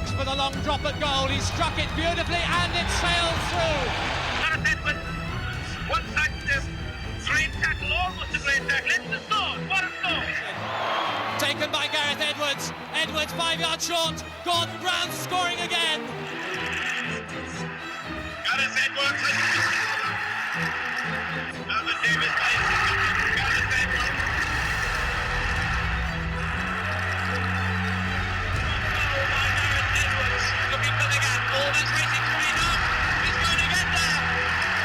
looks for the long drop at goal. He struck it beautifully and it sailed through. Gareth Edwards, one side this great tackle, almost a great tackle. It's the score. What a score! Taken by Gareth Edwards. Edwards 5 yards short. Gordon Brown scoring again. Gareth Edwards. David Gareth Edwards. Looking for the gap, almost racing straight up. He's going to get there.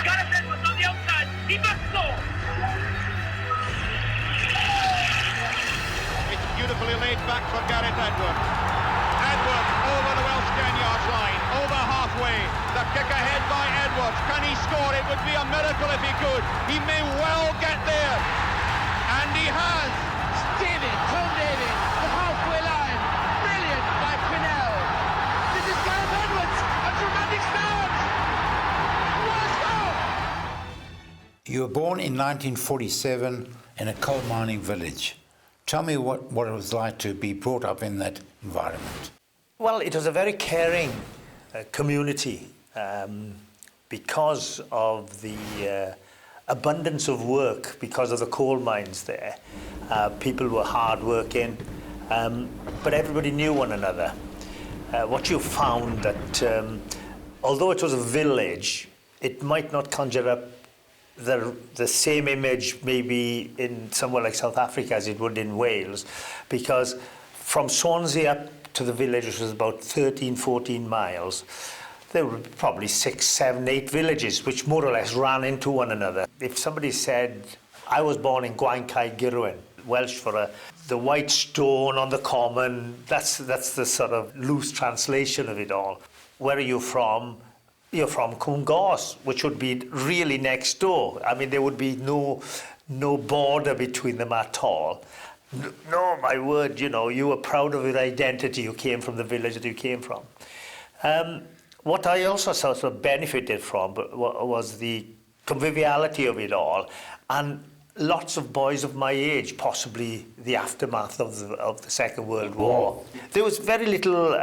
Gareth Edwards on the outside. He must score. It's beautifully laid back from Gareth Edwards. Edwards over the Welsh 10-yard line, over halfway. The kick ahead by Edwards. Can he score? It would be a miracle if he could. He may well get there. And he has. David, Tom David, the halfway line. Brilliant by Quinnell. This is Gareth Edwards, a dramatic start. What a start! You were born in 1947 in a coal mining village. Tell me what it was like to be brought up in that environment. Well, it was a very caring community because of the abundance of work, because of the coal mines there. People were hard-working, but everybody knew one another. What you found that although it was a village, it might not conjure up the same image maybe in somewhere like South Africa as it would in Wales, because from Swansea up to the village, which was about 13, 14 miles, there were probably 6, 7, 8 villages which more or less ran into one another. If somebody said, I was born in Gwauncae Girwyn, Welsh for the white stone on the common, that's the sort of loose translation of it all. Where are you from? You're from Cwmgos, which would be really next door. I mean, there would be no border between them at all. No, my word, you know, you were proud of your identity. You came from the village that you came from. What I also sort of benefited from was the conviviality of it all, and lots of boys of my age, possibly the aftermath of the Second World War. There was very little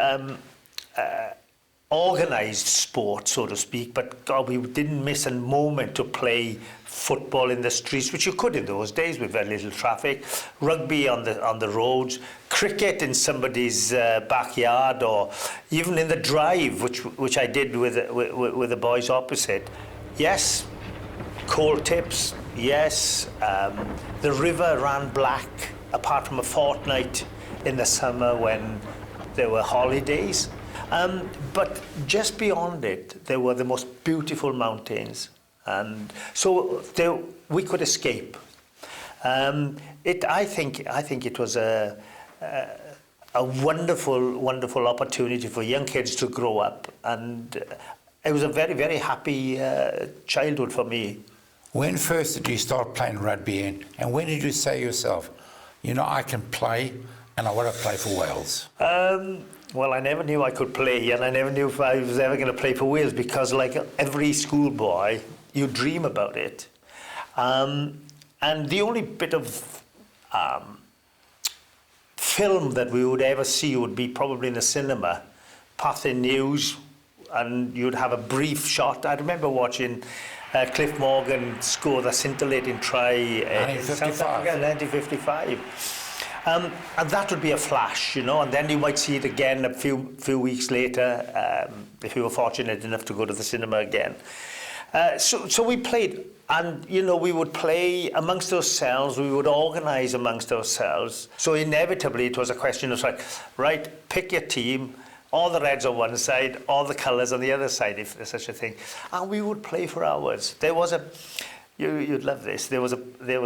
organised sport, so to speak, but God, we didn't miss a moment to play football in the streets, which you could in those days with very little traffic, rugby on the roads, cricket in somebody's backyard, or even in the drive, which I did with the boys opposite. Yes, coal tips, yes, the river ran black, apart from a fortnight in the summer when there were holidays. But just beyond it, there were the most beautiful mountains, and so we could escape. I think it was a wonderful, wonderful opportunity for young kids to grow up, and it was a very, very happy childhood for me. When first did you start playing rugby, and when did you say yourself, you know, I can play, and I want to play for Wales? Well, I never knew I could play, and I never knew if I was ever going to play for Wales, because like every schoolboy, you dream about it. And the only bit of film that we would ever see would be probably in the cinema, Pathe News, and you'd have a brief shot. I remember watching Cliff Morgan score the scintillating try in South Africa in 1955. And that would be a flash, you know, and then you might see it again a few weeks later, if you were fortunate enough to go to the cinema again. So we played, and, you know, we would play amongst ourselves, we would organise amongst ourselves. So inevitably it was a question of like, right, pick your team, all the reds on one side, all the colours on the other side, if there's such a thing. And we would play for hours. There was you'd love this, there was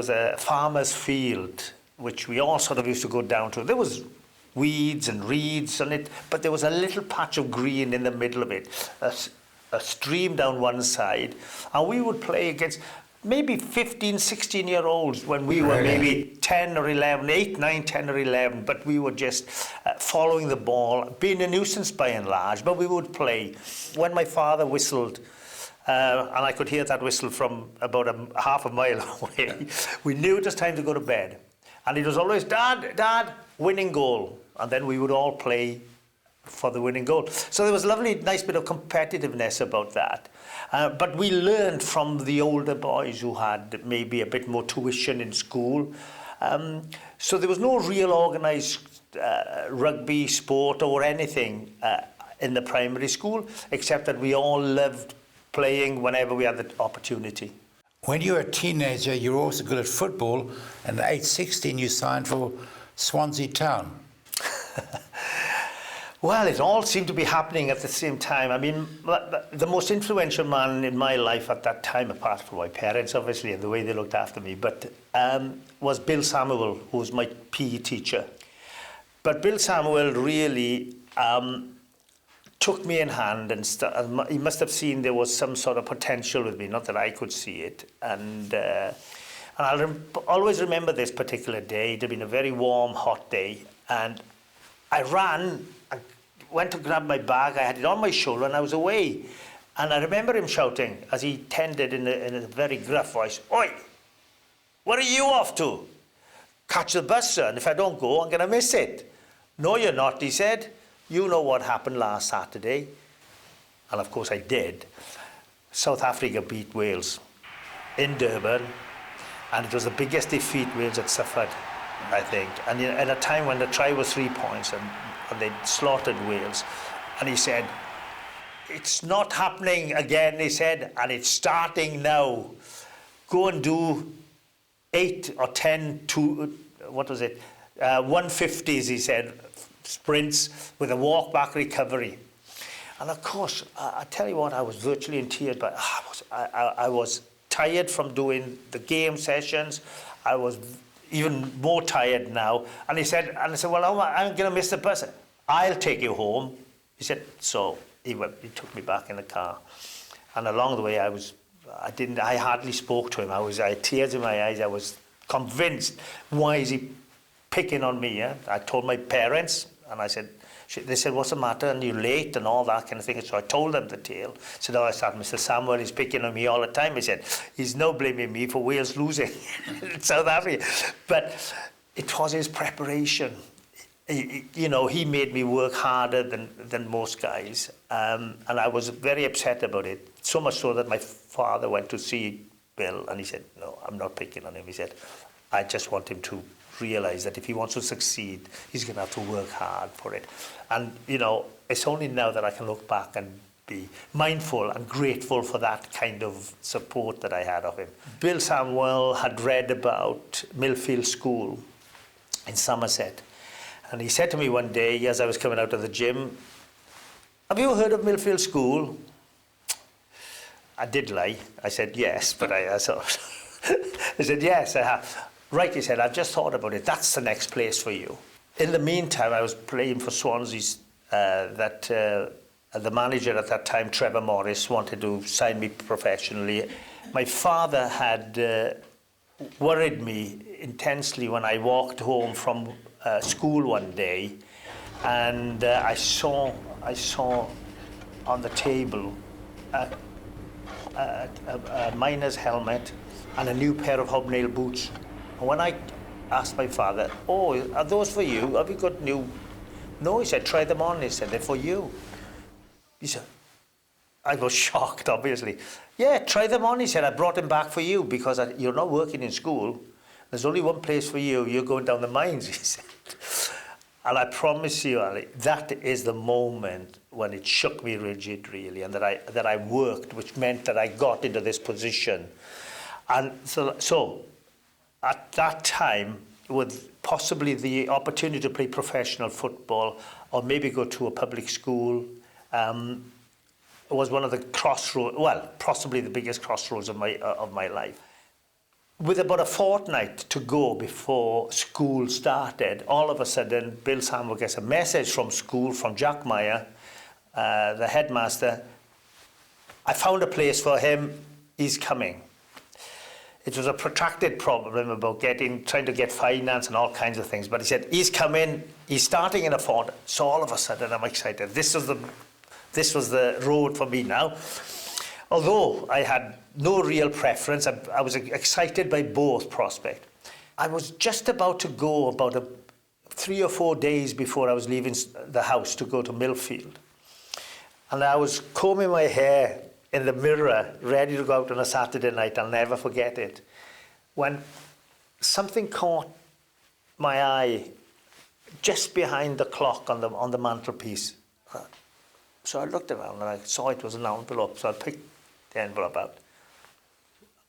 a farmer's field, which we all sort of used to go down to. There was weeds and reeds on it, but there was a little patch of green in the middle of it, a stream down one side, and we would play against maybe 15, 16-year-olds when we were maybe 10 or 11, 8, 9, 10 or 11, but we were just following the ball, being a nuisance by and large, but we would play. When my father whistled, and I could hear that whistle from about half a mile away, we knew it was time to go to bed. And it was always, Dad, winning goal. And then we would all play for the winning goal. So there was a lovely, nice bit of competitiveness about that. But we learned from the older boys who had maybe a bit more tuition in school. So there was no real organised rugby, sport or anything in the primary school, except that we all loved playing whenever we had the opportunity. When you were a teenager, you were also good at football, and at age 16 you signed for Swansea Town. Well, it all seemed to be happening at the same time. I mean, the most influential man in my life at that time, apart from my parents, obviously, and the way they looked after me, but was Bill Samuel, who was my PE teacher. But Bill Samuel really took me in hand, and he must have seen there was some sort of potential with me, not that I could see it. And I'll always remember this particular day. It had been a very warm, hot day, and I ran, I went to grab my bag, I had it on my shoulder, and I was away. And I remember him shouting, as he tended in a very gruff voice, "Oi, where are you off to?" "Catch the bus, sir, and if I don't go, I'm going to miss it." "No, you're not," he said. "You know what happened last Saturday." And of course I did. South Africa beat Wales in Durban, and it was the biggest defeat Wales had suffered, I think. And at a time when the try was 3 points and they'd slaughtered Wales. And he said, "It's not happening again," he said, "and it's starting now. Go and do 8 or 10 150s, he said, sprints with a walk-back recovery." And of course, I tell you what, I was virtually in tears, but I was tired from doing the game sessions. I was even more tired now. And I said, "Well, I'm going to miss the bus." "I'll take you home." He said, so he took me back in the car. And along the way, I hardly spoke to him. I had tears in my eyes. I was convinced, why is he picking on me? Yeah? I told my parents, and they said, "What's the matter? And you're late," and all that kind of thing. So I told them the tale. I said, "Oh, I said, Mr. Samuel is picking on me all the time." He said, "He's now blaming me for Wales losing in South Africa." But it was his preparation. He made me work harder than most guys. And I was very upset about it. So much so that my father went to see Bill, and he said, "No, I'm not picking on him." He said, "I just want him to realise that if he wants to succeed, he's going to have to work hard for it." And, it's only now that I can look back and be mindful and grateful for that kind of support that I had of him. Bill Samuel had read about Millfield School in Somerset. And he said to me one day, as I was coming out of the gym, "Have you heard of Millfield School?" I did lie. I said yes, but I said, "Yes, I have." "Right," he said, "I've just thought about it. That's the next place for you." In the meantime, I was playing for Swansea. The manager at that time, Trevor Morris, wanted to sign me professionally. My father had worried me intensely when I walked home from school one day, and I saw on the table a miner's helmet and a new pair of hobnail boots. And when I asked my father, "Oh, are those for you? Have you got new?" "No," he said, "Try them on." He said, "They're for you." He said, I was shocked, obviously. "Yeah, try them on," he said. "I brought them back for you because you're not working in school. There's only one place for you. You're going down the mines," he said. And I promise you, Ali, that is the moment when it shook me rigid, really, and that I worked, which meant that I got into this position. And so at that time, with possibly the opportunity to play professional football or maybe go to a public school, was one of the crossroads, well, possibly the biggest crossroads of my life. With about a fortnight to go before school started, all of a sudden, Bill Samuel gets a message from school, from Jack Meyer, the headmaster. "I found a place for him, he's coming." It was a protracted problem about trying to get finance and all kinds of things, but he said, "He's coming, he's starting in a fortnight." So all of a sudden, I'm excited. This was the road for me now. Although I had no real preference, I was excited by both prospects. I was just about to go about 3 or 4 days before I was leaving the house to go to Millfield. And I was combing my hair in the mirror, ready to go out on a Saturday night. I'll never forget it. When something caught my eye just behind the clock on the mantelpiece. So I looked around and I saw it was an envelope. So I picked the envelope out.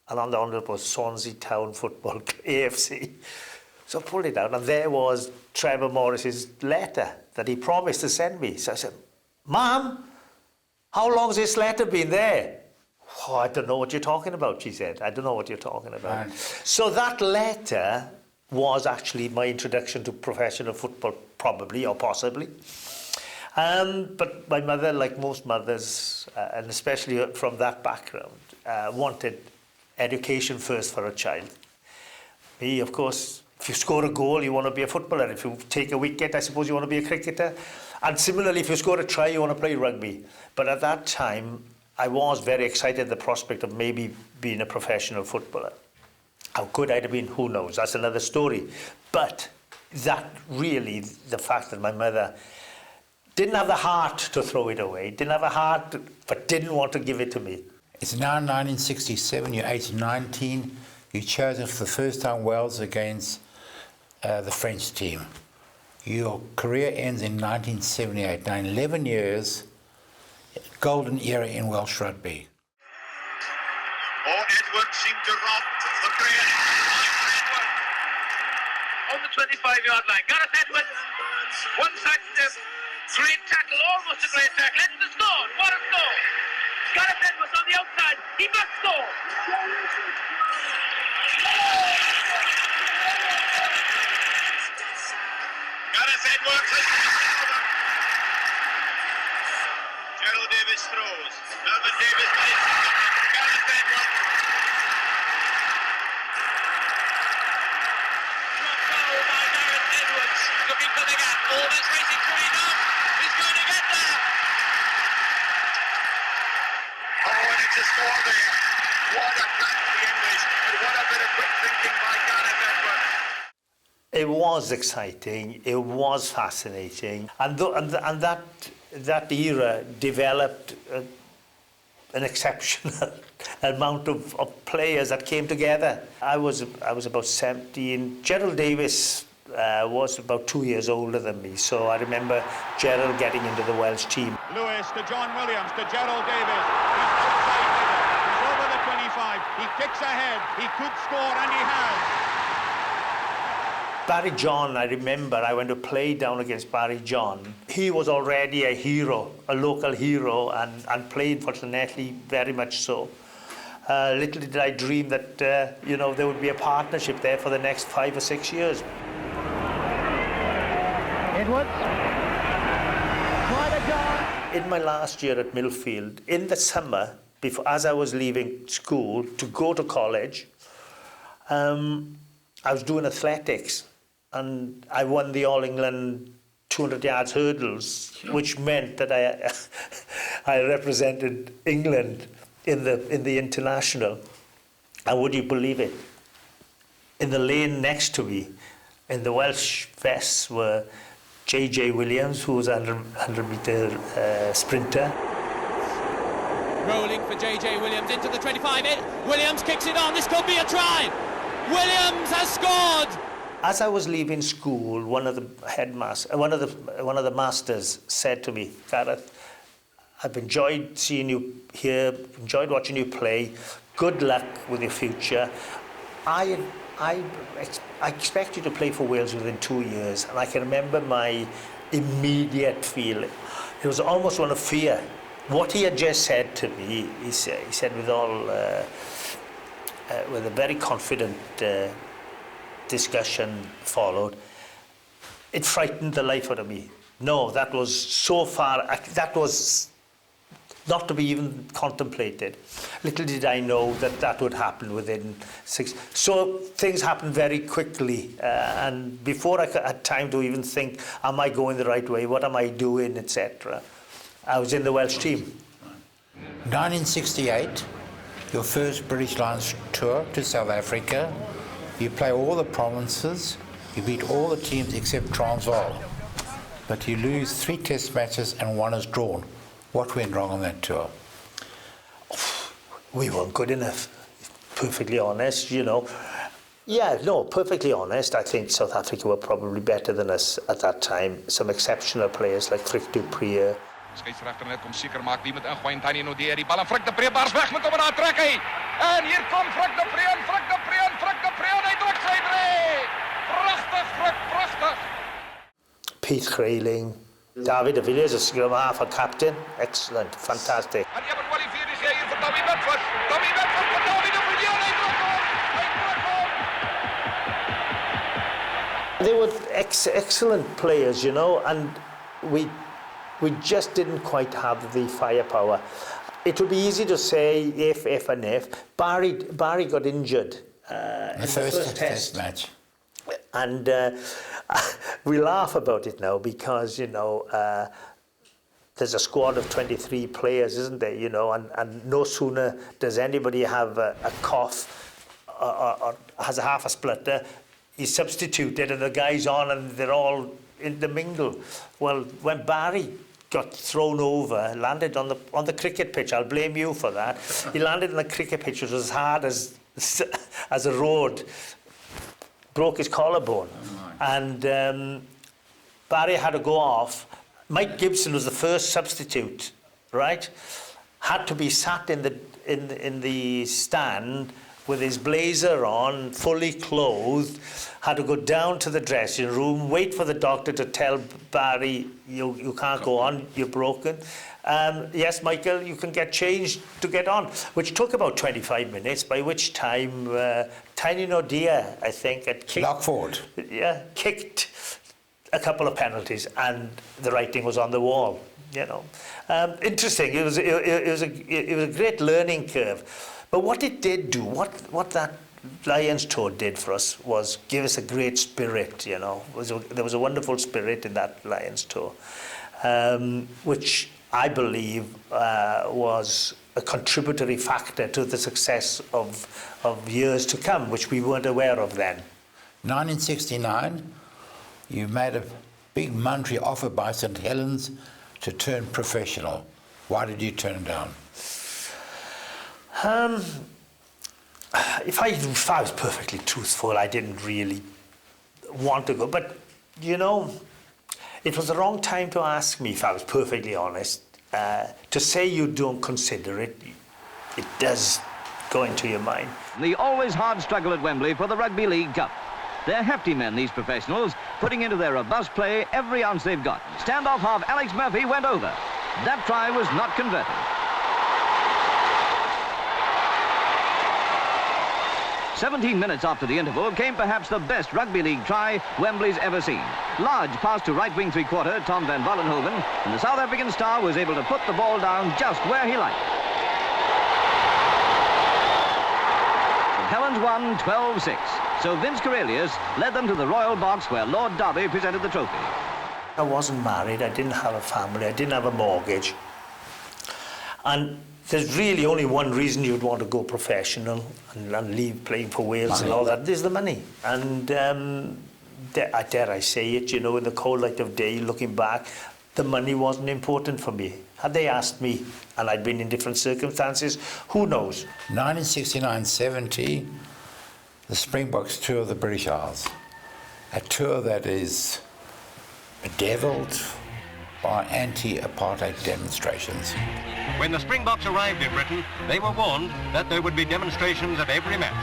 And on the envelope was Swansea Town Football AFC. So I pulled it out, and there was Trevor Morris's letter that he promised to send me. So I said, Mum, how long has this letter been there? Oh, I don't know what you're talking about, she said. I don't know what you're talking about. Right. So that letter was actually my introduction to professional football, probably or possibly. But my mother, like most mothers, and especially from that background, wanted education first for a child. Me, of course, if you score a goal, you want to be a footballer. If you take a wicket, I suppose you want to be a cricketer. And similarly, if you score a try, you want to play rugby. But at that time, I was very excited at the prospect of maybe being a professional footballer. How good I'd have been, who knows? That's another story. But that really, the fact that my mother didn't have the heart to throw it away, didn't have a heart, but didn't want to give it to me. It's now 1967, you're 18-19. You're chosen for the first time Wales against the French team. Your career ends in 1978. Now, in 11 years, golden era in Welsh rugby. Oh, Edwards seemed to rob the Graham. On the 25-yard line. Gareth Edwards, one side step, great tackle, almost a great tackle. Into the score. What a score! Gareth Edwards on the outside. He must score. Gareth Edwards has Gerald Davis throws. Melvin Davis makes Gareth Edwards. Drop goal by Gareth Edwards. Looking for the gap. Almost racing through it now. He's going to get there. Oh, and it's a score there. What a crack for the English. And what a bit of quick thinking by Gareth Edwards. It was exciting, it was fascinating, and that era developed an exceptional amount of players that came together. I was about 17. Gerald Davis was about 2 years older than me, so I remember Gerald getting into the Welsh team. Lewis to John Williams to Gerald Davis. He's outside there. He's over the 25. He kicks ahead. He could score, and he has. Barry John, I remember, I went to play down against Barry John. He was already a hero, a local hero, and played for Llanelli very much so. Little did I dream that, there would be a partnership there for the next 5 or 6 years. Edwards. In my last year at Millfield, in the summer, as I was leaving school to go to college, I was doing athletics. And I won the All England 200 yards hurdles, which meant that I represented England in the international. And would you believe it? In the lane next to me, in the Welsh vests, were J.J. Williams, who was a 100-metre sprinter. Rolling for J.J. Williams into the 25. Williams kicks it on. This could be a try. Williams has scored. As I was leaving school, one of the masters said to me, Gareth, I've enjoyed seeing you here, enjoyed watching you play. Good luck with your future. I expect you to play for Wales within 2 years. And I can remember my immediate feeling. It was almost one of fear. What he had just said to me, he said with a very confident discussion followed. It frightened the life out of me. No, that was so far, that was not to be even contemplated. Little did I know that would happen within 6. So things happened very quickly, and before I had time to even think, am I going the right way? What am I doing, etc. I was in the Welsh team. 1968, your first British Lions tour to South Africa. You play all the provinces. You beat all the teams except Transvaal, but you lose 3 test matches and 1 is drawn. What went wrong on that tour? We weren't good enough, perfectly honest, you know. Yeah, no, perfectly honest, I think South Africa were probably better than us at that time. Some exceptional players like Frick du Preez. Scheidsrechter net kom seker maak wie met ingooi. Tani Nodie die bal en Frick du Preez bars weg met hom en aantrek hy. En hier kom Frick du Preez, hy druk sy 3. Pragtig Frick, pragtig. Pete Grayling, David de Villiers, a scrum-half, a captain. Excellent, fantastic. En jy moet kwalifieer die gee hier vir Tommy Bedford. Tommy Bedford vir David de Villiers, hy druk hom. They were excellent players, you know, and we just didn't quite have the firepower. It would be easy to say if, and if. Barry got injured in the first test match. And we laugh about it now because, you know, there's a squad of 23 players, isn't there, you know, and no sooner does anybody have a cough or has a half a splutter, he's substituted and the guy's on and they're all in the mingle. Well, when Barry got thrown over, landed on the cricket pitch, I'll blame you for that. He landed on the cricket pitch, which was as hard as a road, broke his collarbone. And Barry had to go off. Mike Gibson was the first substitute, right? Had to be sat in the stand with his blazer on, fully clothed, had to go down to the dressing room, wait for the doctor to tell Barry, you can't go on, you're broken. Yes, Michael, you can get changed to get on, which took about 25 minutes, by which time Tiny Nodia, I think, had kicked... Lockford. Yeah, kicked a couple of penalties and the writing was on the wall, you know. Interesting, it was a great learning curve. But what it did do, what that Lions tour did for us was give us a great spirit, you know. There was a wonderful spirit in that Lions tour, which I believe was a contributory factor to the success of years to come, which we weren't aware of then. 1969, you made a big monetary offer by St Helens to turn professional. Why did you turn it down? If I was perfectly truthful, I didn't really want to go. But, you know, it was the wrong time to ask me, if I was perfectly honest. To say you don't consider it, it does go into your mind. The always hard struggle at Wembley for the Rugby League Cup. They're hefty men, these professionals, putting into their robust play every ounce they've got. Standoff half Alex Murphy went over. That try was not converted. 17 minutes after the interval came perhaps the best rugby league try Wembley's ever seen. Large pass to right wing three-quarter Tom van Vollenhoven, and the South African star was able to put the ball down just where he liked. St Helens won 12-6, so Vince Corellius led them to the Royal Box where Lord Derby presented the trophy. I wasn't married, I didn't have a family, I didn't have a mortgage. And there's really only one reason you'd want to go professional and leave playing for Wales money. And all that. There's the money. And dare I say it, you know, in the cold light of day, looking back, the money wasn't important for me. Had they asked me, and I'd been in different circumstances, who knows? 1969-70, the Springboks tour of the British Isles. A tour that is bedeviled by anti-apartheid demonstrations. When the Springboks arrived in Britain, they were warned that there would be demonstrations at every match.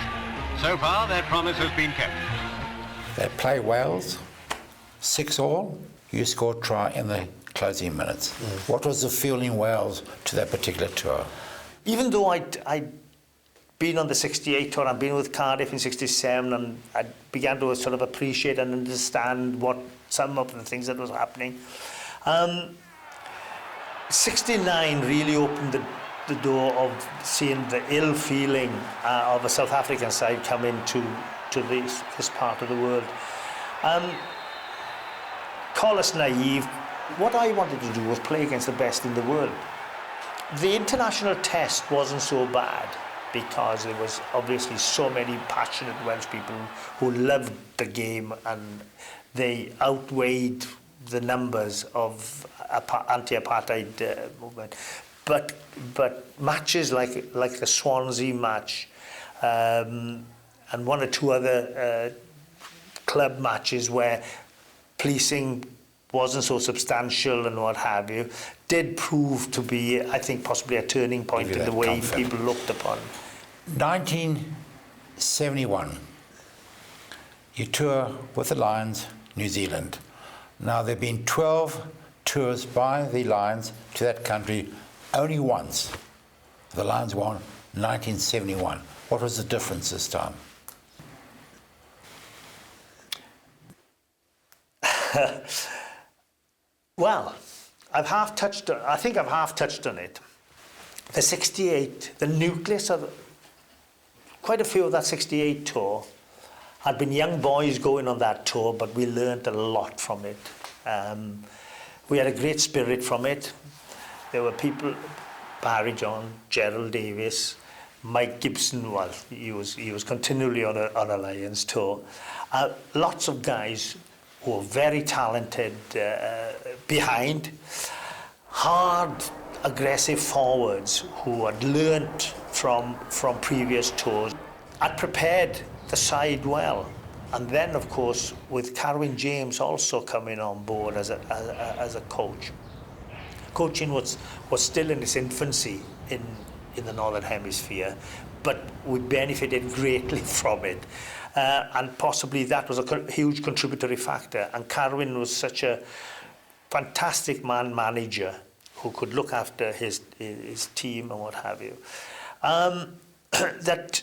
So far, their promise has been kept. They play Wales, 6-all. You scored try in the closing minutes. What was the feeling in Wales to that particular tour? Even though I'd been on the 68 tour, I'd been with Cardiff in 67, and I began to sort of appreciate and understand what some of the things that was happening. 69 really opened the door of seeing the ill feeling of a South African side come into this part of the world. Call us naive. What I wanted to do was play against the best in the world. The international test wasn't so bad because there was obviously so many passionate Welsh people who loved the game, and they outweighed the numbers of anti-apartheid movement. But matches like the Swansea match and one or two other club matches where policing wasn't so substantial and what have you, did prove to be, I think, possibly a turning point in the way people looked upon. 1971, you tour with the Lions, New Zealand. Now, there have been 12 tours by the Lions to that country. Only once the Lions won, 1971. What was the difference this time? Well, I think I've half touched on it. The 68, the nucleus of quite a few of that 68 tour had been young boys going on that tour, but we learned a lot from it. We had a great spirit from it. There were people, Barry John, Gerald Davis, Mike Gibson. Well, he was continually on a Lions tour. Lots of guys who were very talented behind, hard, aggressive forwards who had learnt from previous tours. I'd prepared the side well, and then of course with Carwyn James also coming on board as a coach. Coaching was still in its infancy in the Northern Hemisphere, but we benefited greatly from it. And possibly that was a huge contributory factor. And Carwyn was such a fantastic manager who could look after his team and what have you. That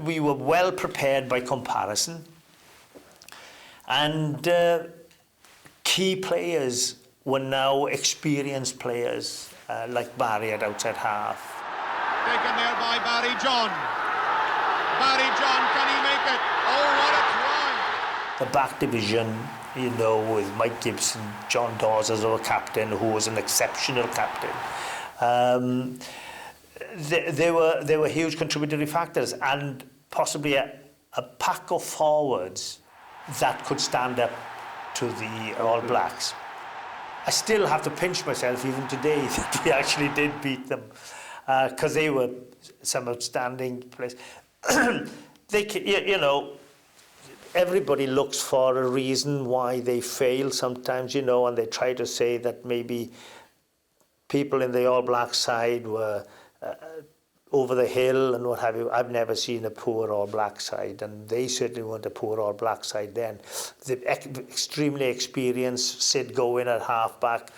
we were well prepared by comparison. And key players were now experienced players, like Barry at outside half. Taken there by Barry John. Barry John, can he make it? Oh, what a try! The back division, you know, with Mike Gibson, John Dawes as our captain, who was an exceptional captain. They were huge contributory factors, and possibly a pack of forwards that could stand up to the All Blacks. I still have to pinch myself even today that we actually did beat them, because they were some outstanding players. You know, everybody looks for a reason why they fail sometimes, you know, and they try to say that maybe people in the All Black side were over the hill and what have you. I've never seen a poor All Black side, and they certainly weren't a poor All Black side then. The extremely experienced Sid Gowen at halfback,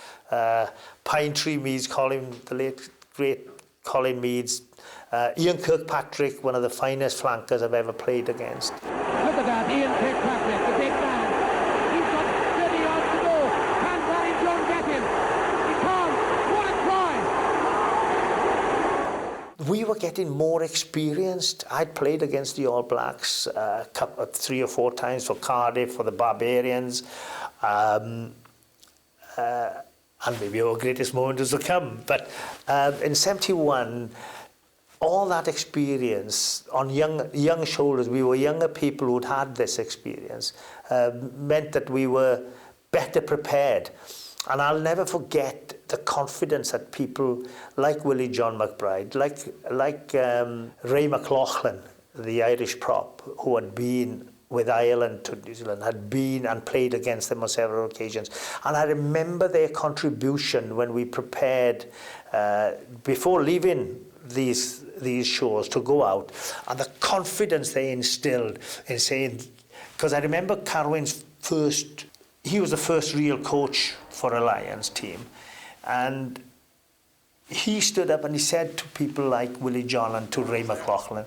Pine Tree Meads, the late great Colin Meads, Ian Kirkpatrick, one of the finest flankers I've ever played against. Look at that, Ian Kirkpatrick, the big man. He's got 30 yards to go. Can Barry John get him? He can't. What a try! We were getting more experienced. I'd played against the All Blacks 3 or 4 times for Cardiff, for the Barbarians, and maybe our greatest moment is to come. But in 71, all that experience on young shoulders, we were younger people who'd had this experience, meant that we were better prepared. And I'll never forget the confidence that people like Willie John McBride, like Ray McLaughlin, the Irish prop, who had been with Ireland to New Zealand, had been and played against them on several occasions. And I remember their contribution when we prepared before leaving these shows to go out, and the confidence they instilled in saying, because I remember Carwyn's he was the first real coach for a Lions team, and he stood up and he said to people like Willie John and to Ray McLaughlin,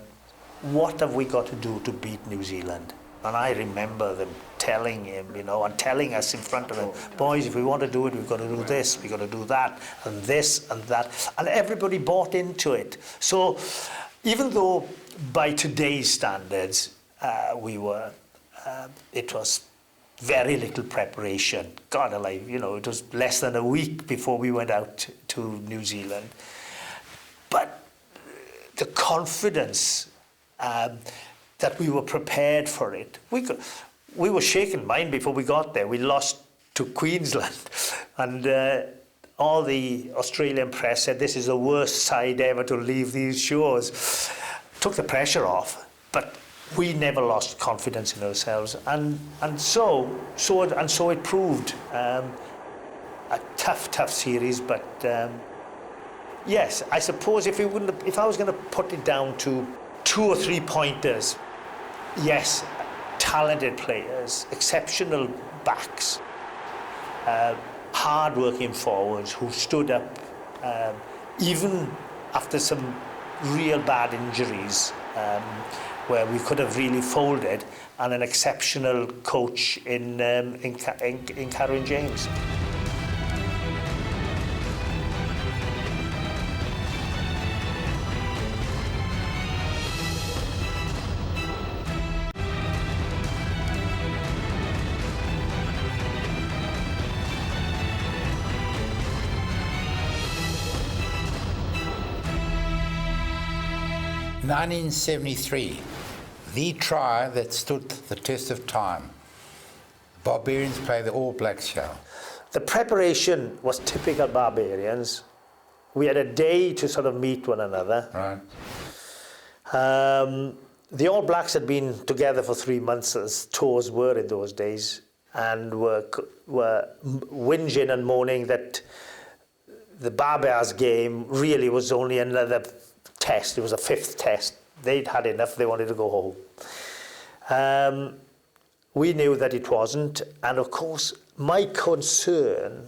what have we got to do to beat New Zealand? And I remember them telling him, you know, and telling us in front of him, boys, if we want to do it, we've got to do this, we've got to do that, and this and that. And everybody bought into it. So even though by today's standards, it was very little preparation. God alive, you know, it was less than a week before we went out to New Zealand. But the confidence that we were prepared for it. We were shaken mind before we got there. We lost to Queensland, and all the Australian press said this is the worst side ever to leave these shores. Took the pressure off, but we never lost confidence in ourselves, and so it proved. A tough series, but yes, I suppose if I was going to put it down to 2 or 3 pointers, yes, talented players, exceptional backs, hard-working forwards who stood up even after some real bad injuries where we could have really folded, and an exceptional coach in Karen James. In 1973, the try that stood the test of time. Barbarians play the All Blacks show. The preparation was typical Barbarians. We had a day to sort of meet one another. Right. The All Blacks had been together for 3 months, as tours were in those days, and were whinging and moaning that the Barbars game really was only another test. It was a 5th test. They'd had enough. They wanted to go home. We knew that it wasn't, and of course my concern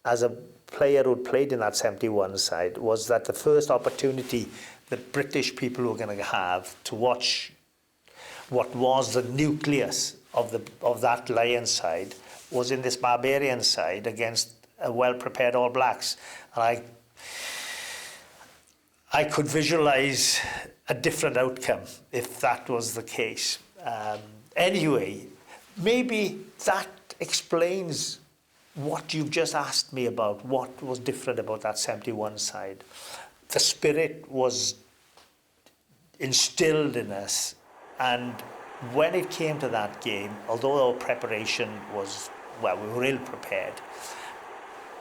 as a player who played in that 71 side was that the first opportunity that British people were going to have to watch what was the nucleus of that Lion side was in this Barbarian side against a well-prepared All Blacks, and I could visualise a different outcome if that was the case. Anyway, maybe that explains what you've just asked me about, what was different about that 71 side. The spirit was instilled in us, and when it came to that game, although our preparation was, well, we were ill prepared,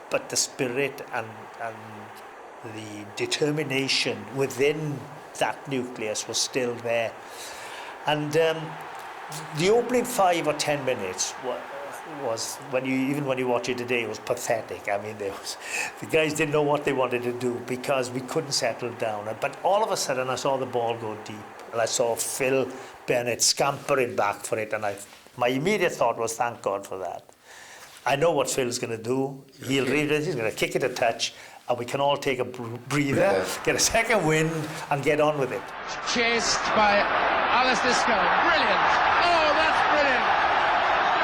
but the spirit and the determination within that nucleus was still there. And the opening 5 or 10 minutes was when you watch it today, it was pathetic. I mean, the guys didn't know what they wanted to do because we couldn't settle down. But all of a sudden, I saw the ball go deep, and I saw Phil Bennett scampering back for it, and my immediate thought was, thank God for that. I know what Phil's going to do. He'll read it. He's going to kick it a touch, and we can all take a breather, get a second wind, and get on with it. Chased by Alistair Scone. Brilliant. Oh, that's brilliant.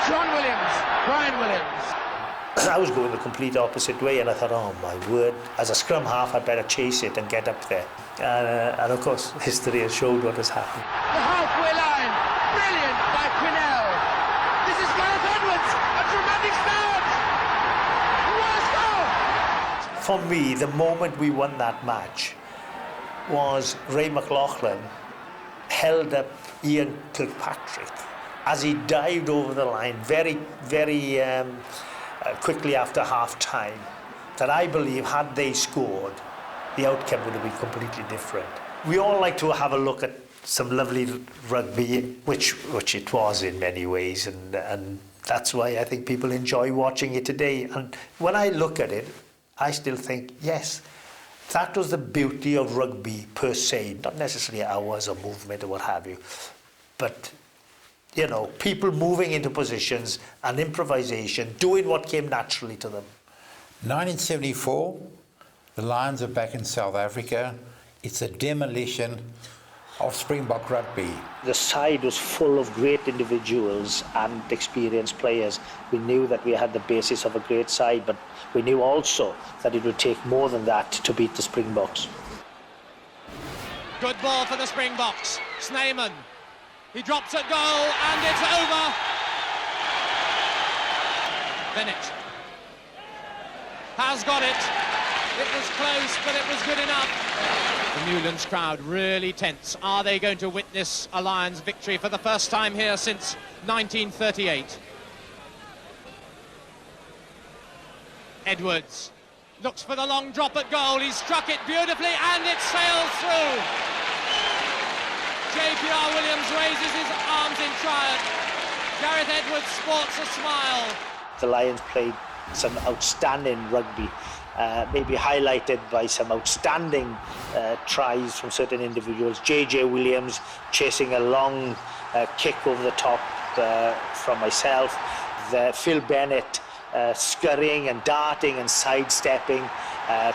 John Williams, Brian Williams. I was going the complete opposite way, and I thought, oh my word, as a scrum half, I'd better chase it and get up there. And of course, history has showed what has happened. The halfway line. Brilliant by Quinnell. This is Gareth Edwards. A dramatic start. What a score! For me, the moment we won that match was Ray McLaughlin held up Ian Kilpatrick as he dived over the line very, very quickly after half-time, that I believe had they scored, the outcome would have been completely different. We all like to have a look at some lovely rugby, which it was in many ways, and that's why I think people enjoy watching it today. And when I look at it, I still think, yes, that was the beauty of rugby per se, not necessarily hours or movement or what have you, but you know, people moving into positions and improvisation, doing what came naturally to them. 1974, the Lions are back in South Africa. It's a demolition of Springbok rugby. The side was full of great individuals and experienced players. We knew that we had the basis of a great side, but we knew also that it would take more than that to beat the Springboks. Good ball for the Springboks. Snyman. He drops a goal and it's over. Bennett has got it. It was close, but it was good enough. The Newlands crowd really tense. Are they going to witness a Lions victory for the first time here since 1938? Edwards looks for the long drop at goal. He's struck it beautifully and it sails through. JPR Williams raises his arms in triumph. Gareth Edwards sports a smile. The Lions played some outstanding rugby, maybe highlighted by some outstanding tries from certain individuals. JJ Williams chasing a long kick over the top from myself. Phil Bennett scurrying and darting and sidestepping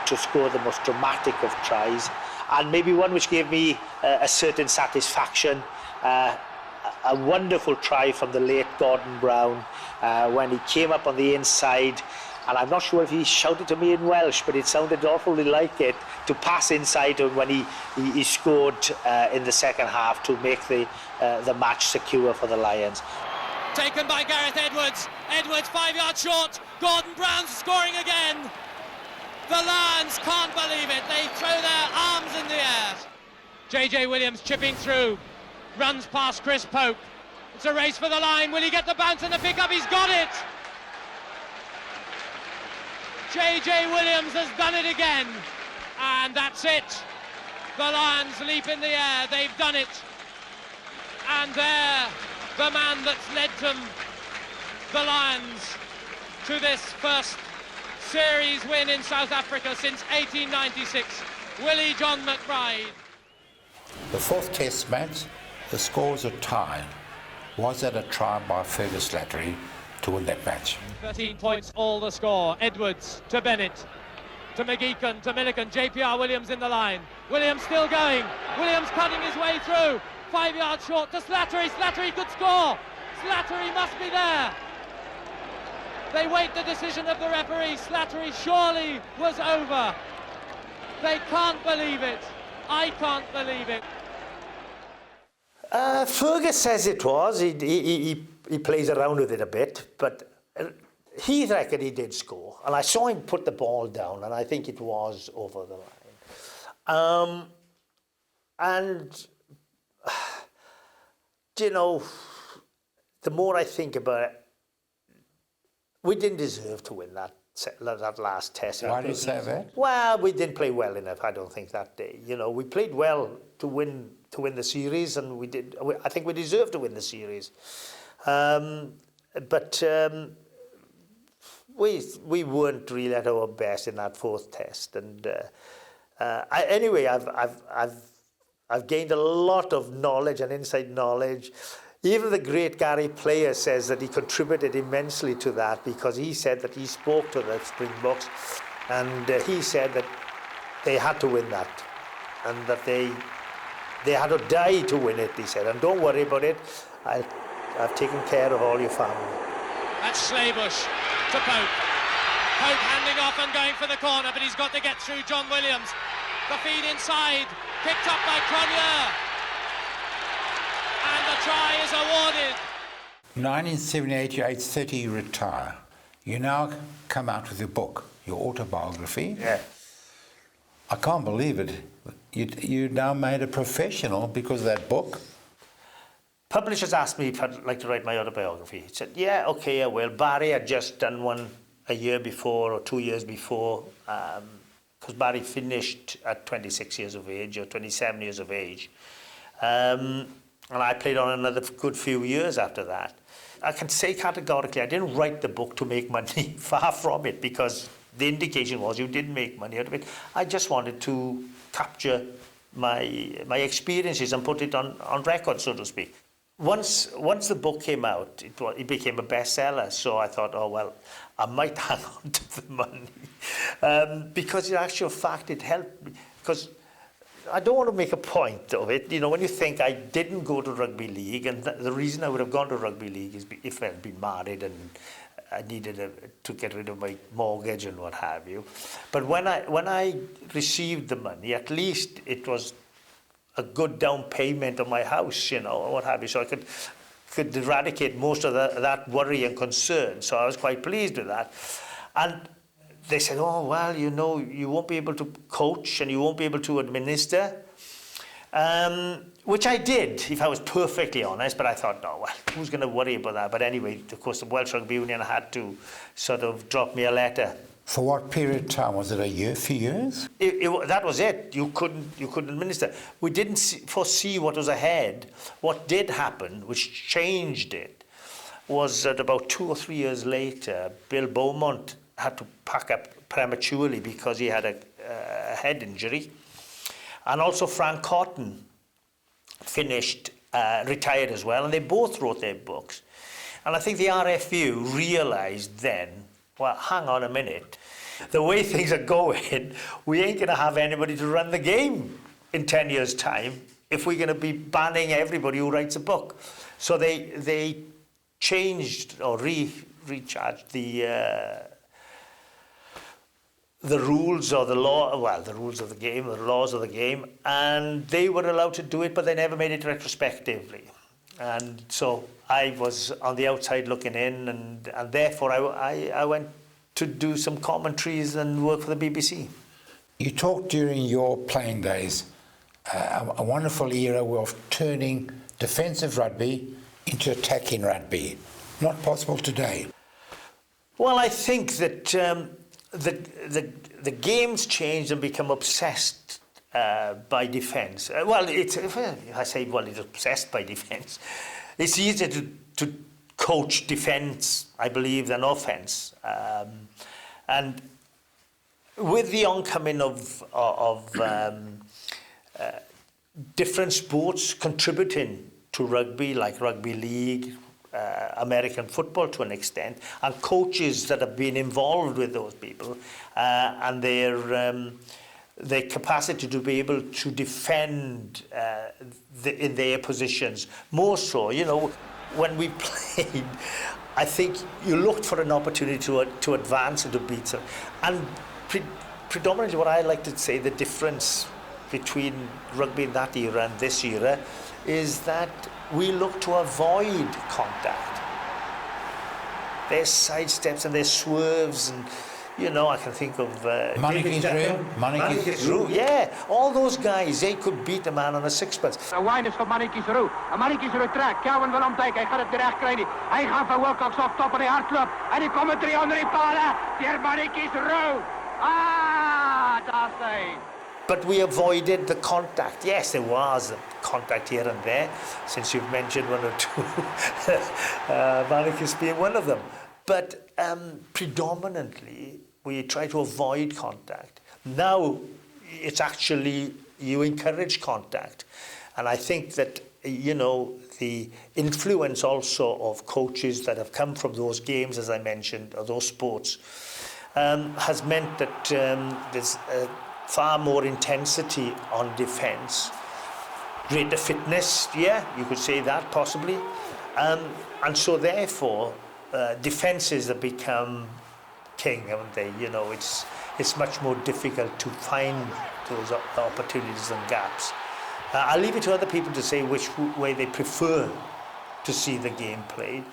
to score the most dramatic of tries. And maybe one which gave me a certain satisfaction, a wonderful try from the late Gordon Brown when he came up on the inside, and I'm not sure if he shouted to me in Welsh, but it sounded awfully like it, to pass inside him when he scored in the second half to make the match secure for the Lions. Taken by Gareth Edwards. Edwards 5 yards short. Gordon Brown's scoring again. The Lions can't believe it. They throw their arms in the air. JJ Williams chipping through. Runs past Chris Pope. It's a race for the line. Will he get the bounce and the pick-up? He's got it. JJ Williams has done it again. And that's it. The Lions leap in the air. They've done it. And there, the man that's led them, the Lions, to this first series win in South Africa since 1896. Willie John McBride. The fourth test match, the score was a tie. Was that a try by Fergus Slattery to win that match? 13 points, all the score. Edwards to Bennett, to McGeechan, to Milliken. JPR Williams in the line. Williams still going. Williams cutting his way through. 5 yards short to Slattery. Slattery could score. Slattery must be there. They wait the decision of the referee. Slattery surely was over. They can't believe it. I can't believe it. Fergus says it was. He plays around with it a bit, but he reckoned he did score. And I saw him put the ball down, and I think it was over the line. And, you know, the more I think about it, we didn't deserve to win that last test. Why do you say that? Well, we didn't play well enough, I don't think, that day. You know, we played well to win the series, and we did. I think we deserved to win the series. But we weren't really at our best in that fourth test. And anyway, I've gained a lot of knowledge and inside knowledge. Even the great Gary Player says that he contributed immensely to that, because he said that he spoke to the Springboks and he said that they had to win that, and that they had to die to win it, he said. And don't worry about it, I've taken care of all your family. That's Slaybush to Pope. Pope handing off and going for the corner, but he's got to get through John Williams. The feed inside, picked up by Cronier. And the try is awarded. 1978, you're age 30, you retire. You now come out with your book, your autobiography. Yeah. I can't believe it. You now made a professional because of that book. Publishers asked me if I'd like to write my autobiography. I said, yeah, okay, I will. Barry had just done one a year before or 2 years before, because Barry finished at 26 years of age or 27 years of age. And I played on another good few years after that. I can say categorically, I didn't write the book to make money, far from it, because the indication was you didn't make money out of it. I just wanted to capture my experiences and put it on record, so to speak. Once the book came out, it became a bestseller. So I thought, oh well, I might hang on to the money, because in actual fact it helped me. Because I don't want to make a point of it. You know, when you think I didn't go to rugby league, and the reason I would have gone to rugby league is if I'd been married and I needed to get rid of my mortgage and what have you. But when I received the money, at least it was a good down payment on my house, you know, what have you. So I could eradicate most of that worry and concern. So I was quite pleased with that. And they said, oh, well, you know, you won't be able to coach and you won't be able to administer. Which I did, if I was perfectly honest, but I thought, no, well, who's going to worry about that? But anyway, of course, the Welsh Rugby Union had to sort of drop me a letter. For what period of time? Was it a year, few years? That was it. You couldn't administer. We didn't foresee what was ahead. What did happen, which changed it, was that about 2 or 3 years later, Bill Beaumont had to pack up prematurely because he had a head injury. And also Frank Cotton finished, retired as well, and they both wrote their books. And I think the RFU realised then, well, hang on a minute, the way things are going, we ain't going to have anybody to run the game in 10 years' time if we're going to be banning everybody who writes a book. So they changed or recharged the rules or the law, well, the rules of the game, the laws of the game, and they were allowed to do it, but they never made it retrospectively. And so I was on the outside looking in, and therefore I went to do some commentaries and work for the BBC. You talked during your playing days, a wonderful era of turning defensive rugby into attacking rugby. Not possible today. Well, I think that the game's changed and become obsessed by defence. I say, it's obsessed by defence. It's easier to coach defence, I believe, than offence. And with the oncoming of different sports contributing to rugby, like rugby league, American football to an extent, and coaches that have been involved with those people and their capacity to be able to defend in their positions. More so, you know, when we played, I think you looked for an opportunity to advance and to beat them. And predominantly what I like to say, the difference between rugby in that era and this era is that we look to avoid contact. There's sidesteps and there's swerves, and you know, I can think of Mannekes Roux. Yeah, all those guys, they could beat a man on a sixpence. Wine is voor Mannekes Roux. En Mannekes Roux trekt. Kelvin wil omtijken. Hij gaat het terecht krijgen. Hij gaat van Wilcox op top en hij hardloopt. En die komt 300 in palen. Hier Mannekes Roux. Ah, daar zijn. But we avoided the contact. Yes, there was contact here and there, since you've mentioned one or two, Mannekes being one of them. But predominantly, we try to avoid contact. Now, it's actually, you encourage contact. And I think that, you know, the influence also of coaches that have come from those games, as I mentioned, or those sports, has meant that there's far more intensity on defence, greater fitness, yeah, you could say that possibly, and so therefore defences have become king, haven't they? You know, it's much more difficult to find those opportunities and gaps. I'll leave it to other people to say which way they prefer to see the game played.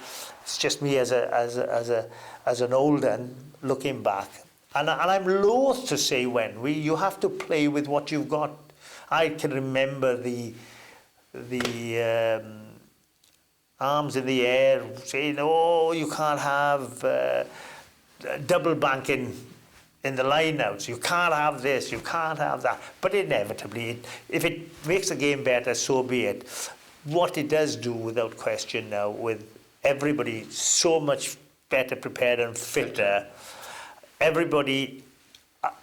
It's just me as an old un looking back. And I'm loath to say when. You have to play with what you've got. I can remember the arms in the air saying, oh, you can't have double banking in the line-outs. You can't have this, you can't have that. But inevitably, if it makes the game better, so be it. What it does do, without question now, with everybody so much better prepared and fitter, everybody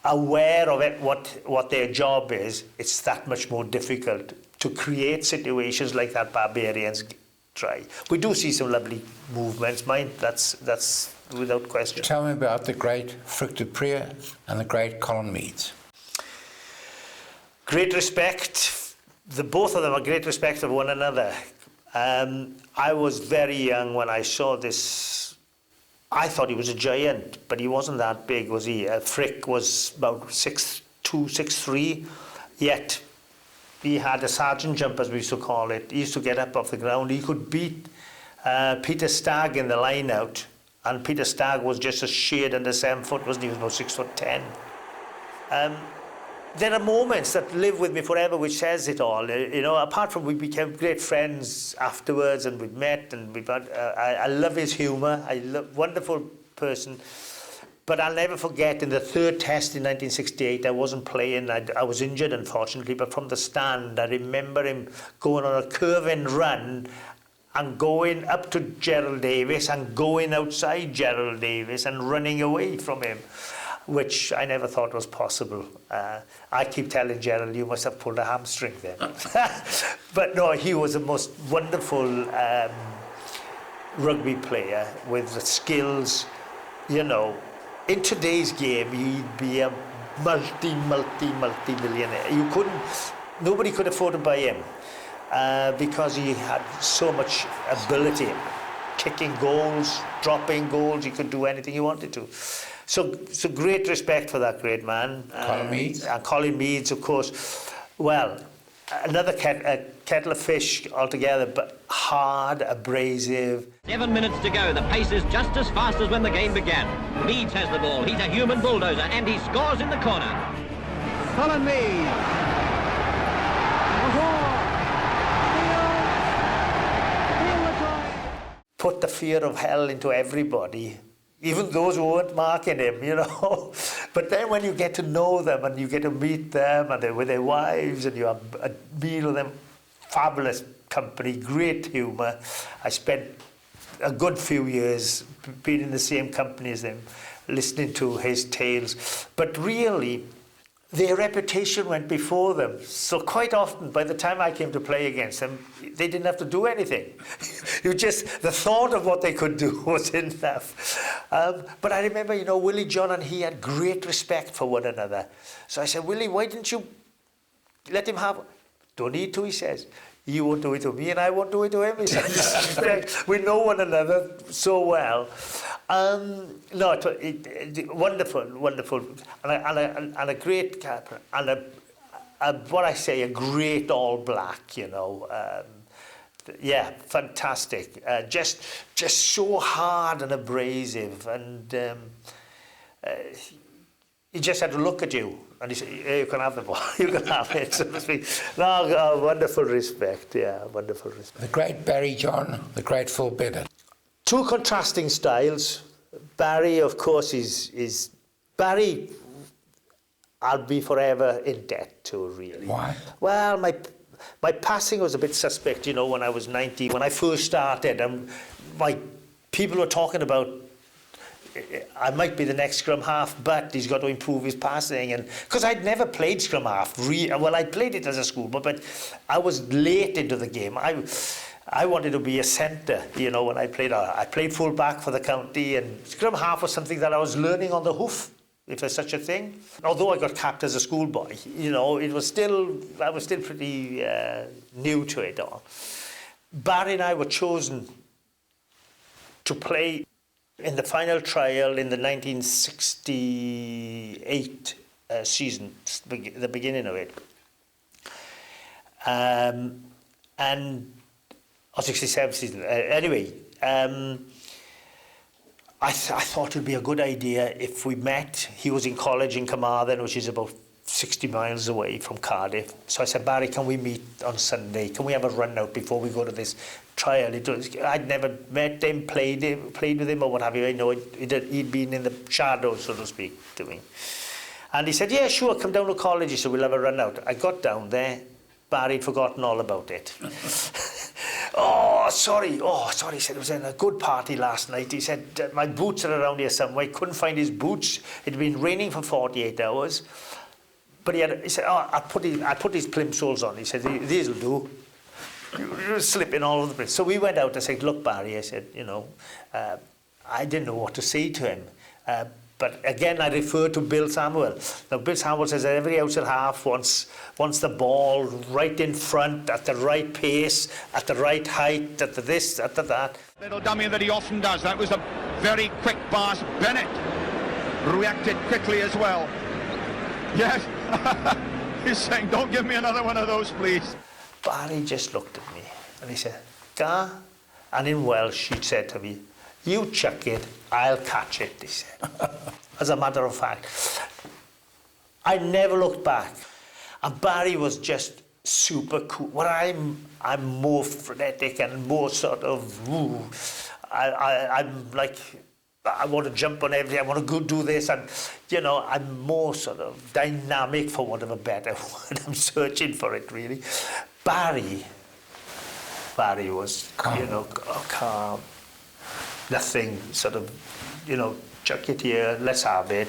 aware of it, what their job is, it's that much more difficult to create situations like that Barbarians try. We do see some lovely movements, mind, that's without question. Tell me about the great Frick de Preer and the great Colin Meads. Great respect. Both of them are great respect of one another. I was very young when I saw this. I thought he was a giant, but he wasn't that big, was he? Frick was about 6'2", 6'3", yet he had a sergeant jump, as we used to call it. He used to get up off the ground. He could beat Peter Stagg in the line-out, And Peter Stagg was just a shade under 7 foot, wasn't he? He was about 6'10". There are moments that live with me forever, which says it all. You know, apart from we became great friends afterwards, and we've met, and we've had. I love his humour. Wonderful person. But I'll never forget in the third test in 1968, I wasn't playing. I was injured, unfortunately. But from the stand, I remember him going on a curving run and going up to Gerald Davis and going outside Gerald Davis and running away from him, which I never thought was possible. I keep telling Gerald, you must have pulled a hamstring then. But no, he was the most wonderful rugby player with the skills. You know, in today's game, he'd be a multi-millionaire. Nobody could afford to buy him because he had so much ability, kicking goals, dropping goals. He could do anything he wanted to. So great respect for that great man. Colin Meads. And Colin Meads, of course. Well, another kettle of fish altogether, but hard, abrasive. 7 minutes to go. The pace is just as fast as when the game began. Meads has the ball. He's a human bulldozer, and he scores in the corner. Colin Meads. Put the fear of hell into everybody, even those who weren't marking him, you know. But then when you get to know them and you get to meet them and they're with their wives and you have a meal with them, fabulous company, great humour. I spent a good few years being in the same company as them, listening to his tales. But really, their reputation went before them. So quite often, by the time I came to play against them, they didn't have to do anything. The thought of what they could do was enough. But I remember, you know, Willie, John and he had great respect for one another. So I said, Willie, why didn't you let him have... Don't need to, he says. You won't do it to me and I won't do it to him. He said, we know one another so well. No, wonderful, and a great captain, and what I say, a great All Black, you know. Yeah, fantastic. Just so hard and abrasive, and he just had to look at you, and he said, yeah, you can have the ball, you can have it, so to speak. No, wonderful respect, yeah, wonderful respect. The great Barry John, the great Phil Bennett. Two contrasting styles. Barry, of course, is Barry, I'll be forever in debt to, really. Why? Well, my passing was a bit suspect, you know, when I was 90. When I first started, people were talking about I might be the next scrum-half, but he's got to improve his passing. And because I'd never played scrum-half, well, I played it as a schoolboy, but I was late into the game. I wanted to be a centre, you know, when I played full-back for the county, and scrum-half was something that I was learning on the hoof, if there's such a thing. Although I got capped as a schoolboy, you know, I was still pretty new to it all. Barry and I were chosen to play in the final trial in the 1968 season, the beginning of it. Or 67 season. Anyway, I thought it would be a good idea if we met. He was in college in Carmarthen, which is about 60 miles away from Cardiff. So I said, Barry, can we meet on Sunday? Can we have a run out before we go to this trial? I'd never met him, played with him or what have you. I know he'd been in the shadows, so to speak, to me. And he said, yeah, sure, come down to college. He said, we'll have a run out. I got down there. Barry'd forgotten all about it. Oh, sorry, he said, it was in a good party last night. He said, my boots are around here somewhere. He couldn't find his boots. It had been raining for 48 hours. But he said, I put his plimsolls on. He said, these will do. You're slipping all over the place. So we went out. I said, look, Barry, I said, you know, I didn't know what to say to him. But again, I refer to Bill Samuel. Now, Bill Samuel says that every outside half wants the ball right in front, at the right pace, at the right height, at the this, at the that. Little dummy that he often does. That was a very quick pass. Bennett reacted quickly as well. Yes. He's saying, don't give me another one of those, please. Barry just looked at me and he said, Gar, and in Welsh he said to me, You chuck it, I'll catch it, he said. As a matter of fact. I never looked back. And Barry was just super cool. Well, I'm more frenetic and more sort of, I'm like, I want to jump on everything, I want to go do this, and you know, I'm more sort of dynamic, for want of a better word. I'm searching for it, really. Barry was, calm. You know, calm. Nothing sort of, you know, chuck it here, let's have it.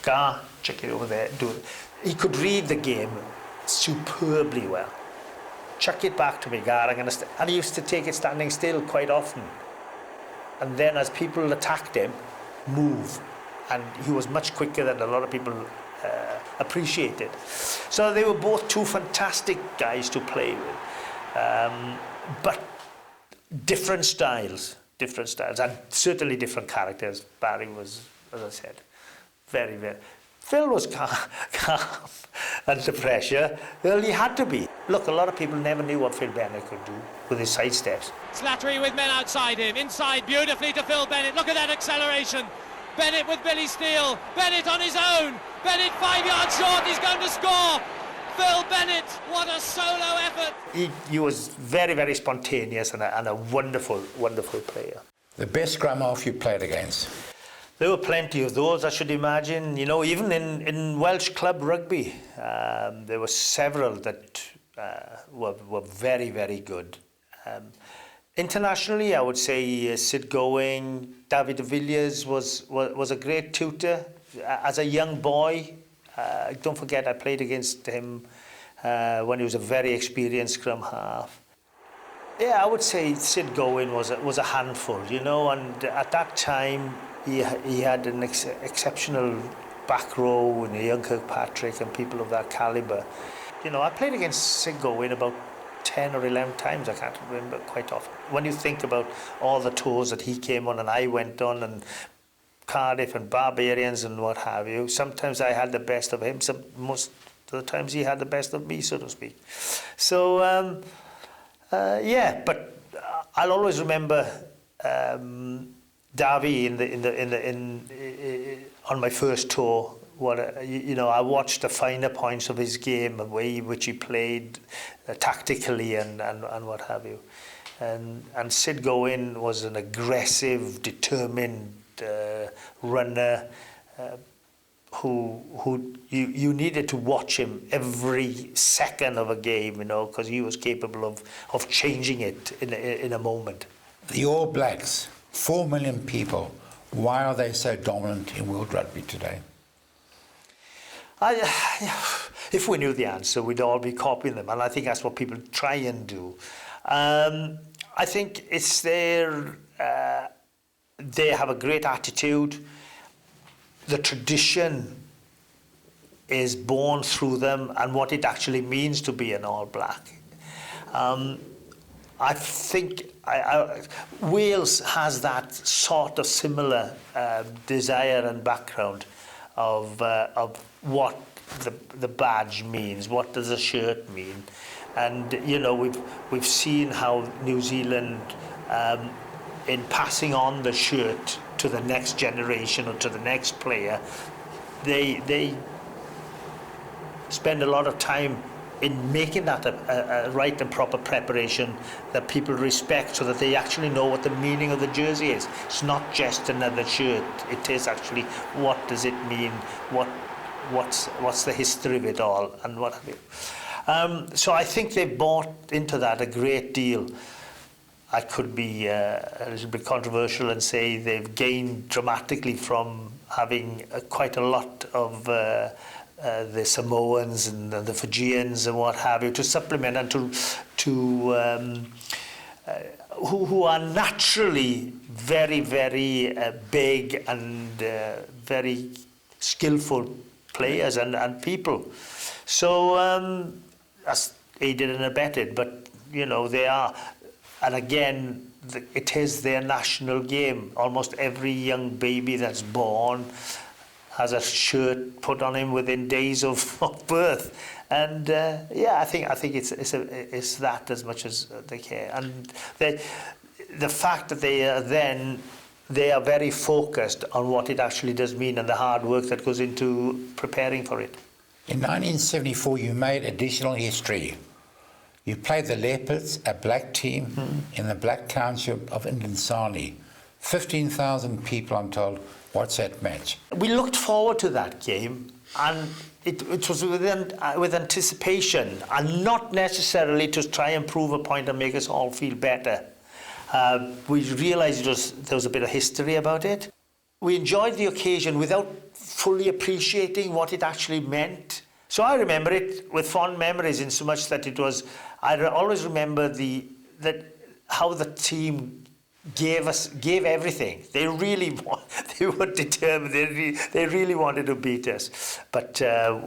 Chuck it over there, do it. He could read the game superbly well. Chuck it back to me, Gar, and he used to take it standing still quite often. And then as people attacked him, move. And he was much quicker than a lot of people appreciated. So they were both two fantastic guys to play with. But different styles, and certainly different characters. Barry was, as I said, very, very... Phil was calm under pressure. Well, he had to be. Look, a lot of people never knew what Phil Bennett could do with his side steps. Slattery with men outside him. Inside beautifully to Phil Bennett. Look at that acceleration. Bennett with Billy Steele. Bennett on his own. Bennett 5 yards short. He's going to score. Phil Bennett, what a solo effort. He was very, very spontaneous and a wonderful, wonderful player. The best scrum-half you played against? There were plenty of those, I should imagine. You know, even in Welsh club rugby, there were several that were very, very good. Internationally, I would say Sid Going, David de Villiers was a great tutor. As a young boy, don't forget I played against him when he was a very experienced scrum half. Yeah, I would say Sid Going was a handful, you know, and at that time he had an exceptional back row and young Kirkpatrick and people of that calibre. You know, I played against Sid Going about 10 or 11 times, I can't remember quite often. When you think about all the tours that he came on and I went on, and Cardiff and Barbarians and what have you, sometimes I had the best of him, most of the times he had the best of me, so to speak. So, yeah, but I'll always remember Davy on my first tour. You know, I watched the finer points of his game, the way in which he played tactically and what have you. And Sid Going was an aggressive, determined runner who you needed to watch him every second of a game, you know, because he was capable of changing it in a moment. The All Blacks, 4 million people. Why are they so dominant in world rugby today? If we knew the answer, we'd all be copying them, and I think that's what people try and do. I think it's their... they have a great attitude. The tradition is born through them and what it actually means to be an All Black. I think Wales has that sort of similar desire and background of what the badge means, what does a shirt mean, and you know we've seen how New Zealand, in passing on the shirt to the next generation or to the next player, they spend a lot of time in making that a right and proper preparation that people respect, so that they actually know what the meaning of the jersey is. It's not just another shirt. It is actually, what does it mean? What's the history of it all, and what have you. So I think they've bought into that a great deal. I could be a little bit controversial and say they've gained dramatically from having quite a lot of the Samoans and the Fijians and what have you to supplement and who are naturally very, very big and very skillful players and people. So that's aided and abetted, but you know they are. And again, it is their national game. Almost every young baby that's born has a shirt put on him within days of birth, and yeah, I think it's that as much as they care. And the fact that they are then they are very focused on what it actually does mean and the hard work that goes into preparing for it. In 1974, you made additional history. You played the Leopards, a black team, in the black township of Indinsani. 15,000 people, I'm told. What's that match? We looked forward to that game, and it was with anticipation, and not necessarily to try and prove a point and make us all feel better. We realised there was a bit of history about it. We enjoyed the occasion without fully appreciating what it actually meant. So I remember it with fond memories, in so much that I always remember how the team gave everything. They were determined. They really wanted to beat us, but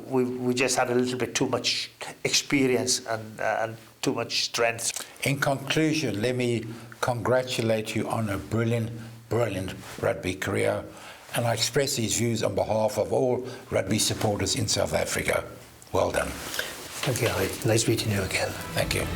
we just had a little bit too much experience and too much strength. In conclusion, let me congratulate you on a brilliant rugby career, and I express these views on behalf of all rugby supporters in South Africa. Well done. Thank you, Ali. Nice meeting you again. Thank you.